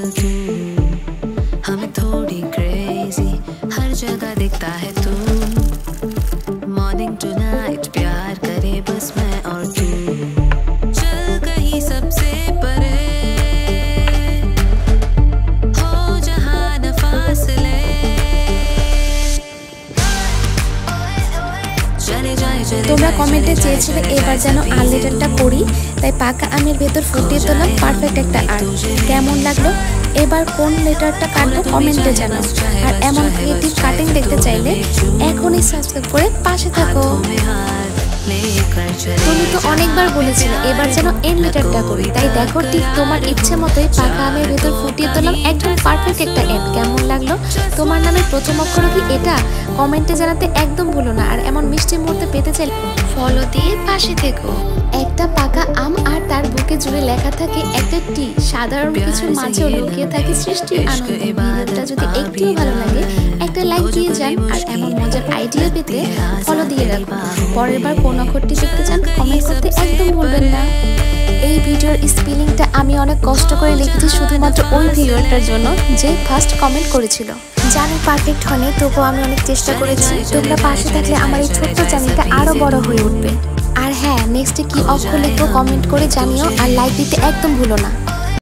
पागल तू, हमें थोड़ी क्रेजी, हर जगह दिखता है तू। मॉर्निंग टू नाइट प्यार करे बस मैं और तू, चल कहीं सबसे परे, हो जहां न फासले, चले जाए। তোমরা কমেন্টে চেয়েছিলে এবার যেন আনলিটারটা করি, তাই পাকা আমের ভেতর ফুটিয়ে তোলাম পারফেক্ট একটা আর্ট। কেমন লাগলো? এবার কোন লেটারটা কাটবো কমেন্টে জানাও। আর এমন ক্রিয়েটিভ কাটিং দেখতে চাইলে এখনই সাবস্ক্রাইব করে পাশে থাকো। তুমি তো অনেকবার বলেছিলে এবার যেন এন লেটারটা করি, তাই দেখো ঠিক তোমার ইচ্ছে মতোই পাকা আমের ভেতর ফুটিয়ে তোলাম একদম পারফেক্ট একটা এন। কেমন লাগলো? তোমার নামের প্রথম অক্ষর কি এটা? কমেন্টে জানাতে একদম ভুলো না। আর এমন মিষ্টি মুহূর্তে পেতে চাইলে ফলো দিয়ে পাশে থেকো। একটা পাকা আম আর তার বুকে জুড়ে লেখা থাকে একটা টি। সাধারণ কিছুর মাঝেও লুকিয়ে থাকে সৃষ্টির আনন্দ। ভিডিওটা যদি একটু ভালো লাগে একটা লাইক দিয়ে যান। আর এমন মজার আইডিয়া পেতে ফলো দিয়ে রাখুন। পরের বার কোন অক্ষরটি দেখতে চান কমেন্ট করতে একদম ভুলবেন না। এই ভিডিওর স্পেলিংটা আমি অনেক কষ্ট করে লিখেছি শুধুমাত্র ওই ভিডিওটার জন্য যে ফার্স্ট কমেন্ট করেছিল। জানি পারফেক্ট হয়নি, তবুও আমি অনেক চেষ্টা করেছি। তোমরা পাশে থাকলে আমার এই ছোট্ট চ্যানেলটা আরো বড় হয়ে উঠবে। আর হ্যাঁ, নেক্সটে কি অক্ষর লিখবো কমেন্ট করে জানিও। আর লাইক দিতে একদম ভুলো না।